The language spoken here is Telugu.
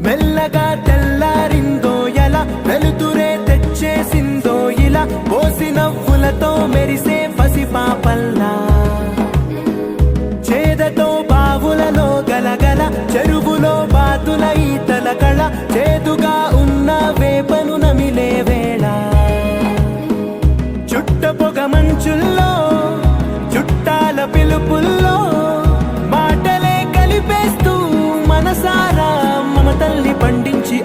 మెల్లగా తెల్లారిందో ఎలా, వెలుతురే తెచ్చేసిందో ఇలా, పోసి నవ్వులతో మెరిసే పసిపాపల్లా. చేదతో బావులలో గలగల, చెరువులో బాతుల ఈతల కళ, చేదుగా ఉన్న వేపను నమిలే వేళ. చుట్ట పొగ మంచుల్లో, చుట్టాల పిలుపుల్లో, మాటలే కలిపేస్తూ మనసారా మమతల్ని పండించి